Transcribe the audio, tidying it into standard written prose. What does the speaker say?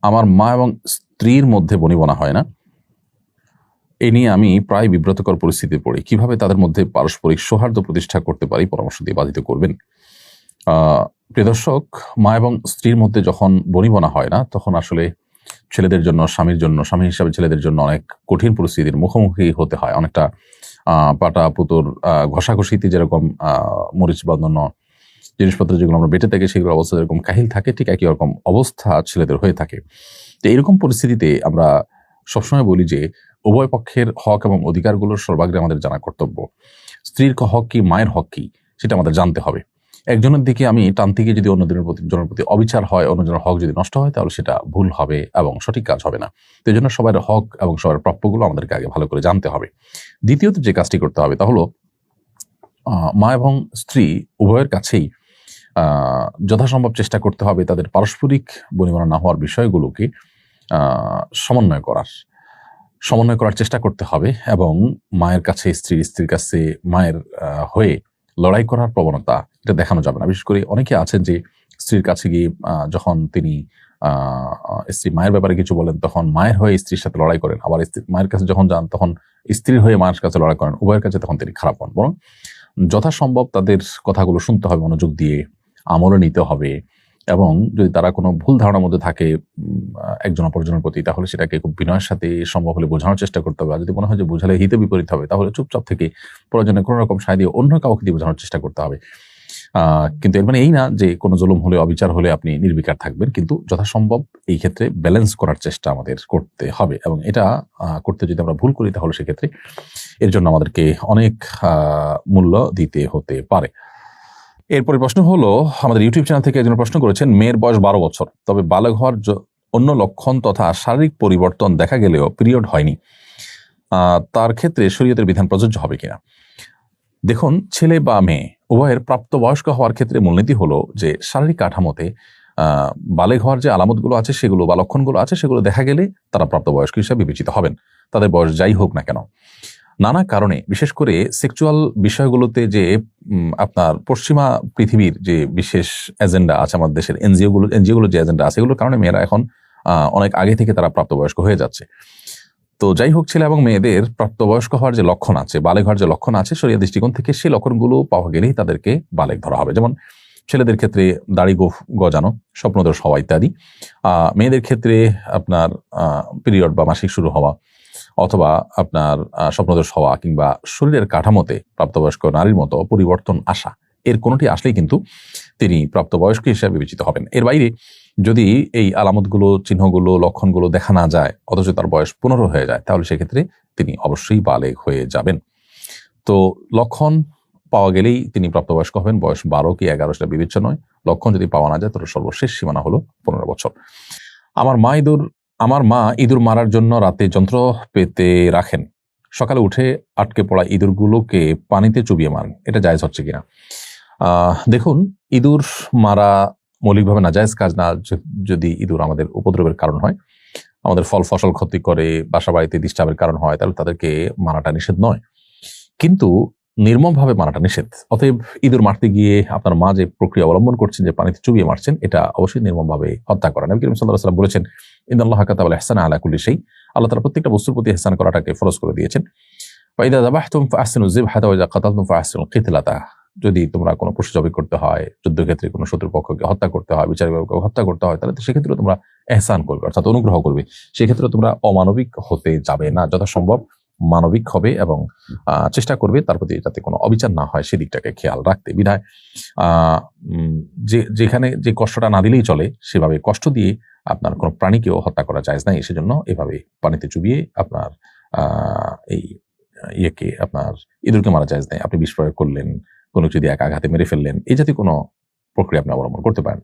আমার মা এবং স্ত্রীর মধ্যে বনিবনা হয় না, এ নিয়ে আমি প্রায় বিব্রতকর পরিস্থিতিতে পড়ি। কিভাবে তাদের মধ্যে পারস্পরিক সৌহার্দ্য প্রতিষ্ঠা করতে পারি, পরামর্শ দিয়ে বাধিত করবেন। প্রিয় দর্শক, মা এবং স্ত্রীর মধ্যে যখন বনিবনা হয় না, তখন আসলে ছেলেদের জন্য, স্বামীর জন্য, স্বামী হিসাবে ছেলেদের জন্য অনেক কঠিন পরিস্থিতির মুখোমুখি হতে হয়। অনেকটা পাটা পুতুর ঘষাঘষিতে যেরকম মরিচ বা অন্যান্য জিনিসপত্র যেগুলো আমরা বেঁচে থাকি সেগুলো অবস্থা যেরকম কাহিল থাকে, ঠিক একই রকম অবস্থা ছেলেদের হয়ে থাকে। তো এইরকম পরিস্থিতিতে আমরা সবসময় বলি যে উভয় পক্ষের হক এবং অধিকারগুলোর সর্বাগ্রে আমাদের জানা কর্তব্য। স্ত্রীর হক কি, মায়ের হক কি, সেটা আমাদের জানতে হবে। একজনের দিকে আমি টানতে গিয়ে যদি অন্যজনের প্রতি অবিচার হয়, অন্যজনের হক যদি নষ্ট হয়, তাহলে সেটা ভুল হবে এবং সঠিক কাজ হবে না। তো এই জন্য সবার হক এবং সবার প্রাপ্যগুলো আমাদেরকে আগে ভালো করে জানতে হবে। দ্বিতীয়ত যে কাজটি করতে হবে তা হলো মা এবং স্ত্রী উভয়ের কাছেই যথাসম্ভব চেষ্টা করতে হবে তাদের পারস্পরিক বনিবনা না হওয়ার বিষয়গুলোকে সমন্বয় করার চেষ্টা করতে হবে এবং মায়ের কাছে স্ত্রীর কাছে মায়ের হয়ে লড়াই করার প্রবণতা এটা দেখানো যাবে না। বিশেষ করে অনেকে আছেন যে স্ত্রীর কাছে গিয়ে যখন তিনি স্ত্রী মায়ের ব্যাপারে কিছু বলেন তখন মায়ের হয়ে স্ত্রীর সাথে লড়াই করেন, আবার মায়ের কাছে যখন যান তখন স্ত্রীর হয়ে মায়ের কাছে লড়াই করেন, উভয়ের কাছে তখন তিনি খারাপ হন। বরং যথাসম্ভব তাদের কথাগুলো শুনতে হবে, মনোযোগ দিয়ে আমলে নিতে হবে এবং যদি তারা কোনো ভুল ধারণার মধ্যে থাকে একজন অপরজনের প্রতি, তাহলে সেটাকে খুব বিনয়ের সাথে সম্ভব হলে বোঝানোর চেষ্টা করতে হবে। আর যদি মনে হয় যে বোঝালে হিতে বিপরীত হবে, তাহলে চুপচাপ থেকে প্রয়োজনে কোনো রকম সায় দিয়ে অন্য কাউকে দিয়ে বোঝানোর চেষ্টা করতে হবে। কিন্তু এর মানে এই না যে কোনো জুলুম হলে, অবিচার হলে আপনি নির্বিকার থাকবেন, কিন্তু যথাসম্ভব এই ক্ষেত্রে ব্যালেন্স করার চেষ্টা আমাদের করতে হবে এবং এটা করতে যদি আমরা ভুল করি তাহলে সেক্ষেত্রে এর জন্য আমাদেরকে অনেক মূল্য দিতে হতে পারে। এরপরে প্রশ্ন হলো, আমাদের ইউটিউব চ্যানেল থেকে একজন প্রশ্ন করেছেন, মেয়ের বয়স 12 বছর, তবে বালেগ হওয়ার অন্য লক্ষণ তথা শারীরিক পরিবর্তন দেখা গেলেও পিরিয়ড হয়নি, তার ক্ষেত্রে শরীয়তের বিধান প্রযোজ্য হবে কিনা? দেখুন, ছেলে বা মেয়ে উভয়ের প্রাপ্তবয়স্ক হওয়ার ক্ষেত্রে মূলনীতি হলো যে শারীরিক কাঠামোতে বালেগ হওয়ার যে আলামতগুলো আছে সেগুলো বা লক্ষণগুলো আছে সেগুলো দেখা গেলে তারা প্রাপ্তবয়স্ক হিসেবে বিবেচিত হবেন, তাদের বয়স যাই হোক না কেন। নানা কারণে, বিশেষ করে সেক্সুয়াল বিষয়গুলোতে যে আপনার পশ্চিমা পৃথিবীর যে বিশেষ এজেন্ডা আছে, আমাদের দেশের এনজিওগুলো যে এজেন্ডা আছে, এগুলোর কারণে মেয়েরা এখন অনেক আগে থেকে তারা প্রাপ্তবয়স্ক হয়ে যাচ্ছে। তো যাই হোক, ছেলে এবং মেয়েদের প্রাপ্তবয়স্ক হওয়ার যে লক্ষণ আছে, বালেগ হওয়ার যে লক্ষণ আছে, শরীয়ত দৃষ্টিকোণ থেকে সেই লক্ষণগুলো পাওয়া গেলেই তাদেরকে বালেগ ধরা হবে। যেমন ছেলেদের ক্ষেত্রে দাড়ি গজানো, স্বপ্নদোষ হওয়া ইত্যাদি। মেয়েদের ক্ষেত্রে আপনার পিরিয়ড বা মাসিক শুরু হওয়া, অথবা আপনার স্বপ্নদোষ হওয়া, কিংবা শরীরের কাঠামোতে প্রাপ্তবয়স্ক নারীর মতো পরিবর্তন আসা, এর কোনোটি আসলেই কিন্তু তিনি প্রাপ্তবয়স্ক হিসেবে বিবেচিত হবেন। এর বাইরে যদি এই আলামতগুলো, চিহ্নগুলো, লক্ষণগুলো দেখা না যায় অথচ তার বয়স 15 হয়ে যায়, তাহলে সেক্ষেত্রে তিনি অবশ্যই বালেগ হয়ে যাবেন। তো লক্ষণ পাওয়া গেলেই তিনি প্রাপ্তবয়স্ক হবেন। বয়স 12 কি 11 সেটা বিবেচ্য নয়। লক্ষণ যদি পাওয়া না যায় তাহলে সর্বশেষ সীমানা হলো 15 বছর। আমার মা ইঁদুর মারার জন্য রাতে যন্ত্র পেতে রাখেন, সকালে উঠে আটকে পড়া ইঁদুরগুলোকে পানিতে চুবিয়ে মারেন, এটা জায়েজ হচ্ছে কিনা? দেখুন, ইঁদুর মারা মৌলিকভাবে নাজায়েজ কাজ না। যদি ইঁদুর আমাদের উপদ্রবের কারণ হয়, আমাদের ফল ফসল ক্ষতি করে, বাসা বাড়িতে ডিস্টার্বের কারণ হয়, তাহলে তাদেরকে মারাটা নিষেধ নয়, কিন্তু নির্মমভাবে মারাটা নিষেধ। অতএব ইঁদুর মারতে গিয়ে আপনার মা যে প্রক্রিয়া অবলম্বন করছেন, যে পানিতে চুবিয়ে মারছেন, এটা অবশ্যই নির্মমভাবে হত্যা করা। নবী করিম সাল্লাল্লাহু আলাইহি ওয়াসাল্লাম বলেছেন, ইন্নাল্লাহা কাতাবাল ইহসানা আলা কুল্লি শাই, আল্লাহ তাআলা প্রত্যেকটা বস্তুর প্রতি ইহসান করাটাকে ফরজ করে দিয়েছেন। ফাইদা যাবাহতুম ফাহসিনুজ যিবহাতা ওয়া ইযা কাতালতুম ফাহসিনুল কিতলাতা, যদি তোমরা কোনো পশু জবাই করতে হয়, যুদ্ধক্ষেত্রে কোনো শত্রুপক্ষকে হত্যা করতে হয়, বিচারককে হত্যা করতে হয়, তাহলে সেক্ষেত্রে তোমরা ইহসান করবে, অর্থাৎ অনুগ্রহ করবে। সেক্ষেত্রে তোমরা অমানবিক হতে যাবে না, যথাসম্ভব মানবিক হবে এবং চেষ্টা করবে তার প্রতি যাতে কোনো অবিচার না হয় সেদিকটাকে খেয়াল রাখতে। বিধায় যেখানে যে কষ্টটা না দিলেই চলে, সেভাবে কষ্ট দিয়ে আপনার কোনো প্রাণীকেও হত্যা করা জায়েজ নাই। সেজন্য এভাবে পানিতে চুবিয়ে আপনার এই আপনার ইঁদুরকে মারা জায়েজ নাই। আপনি বিষ প্রয়োগ করলেন, কোনো যদি এক আঘাতে মেরে ফেললেন, এই জাতীয় কোনো প্রক্রিয়া আপনি অবলম্বন করতে পারেন।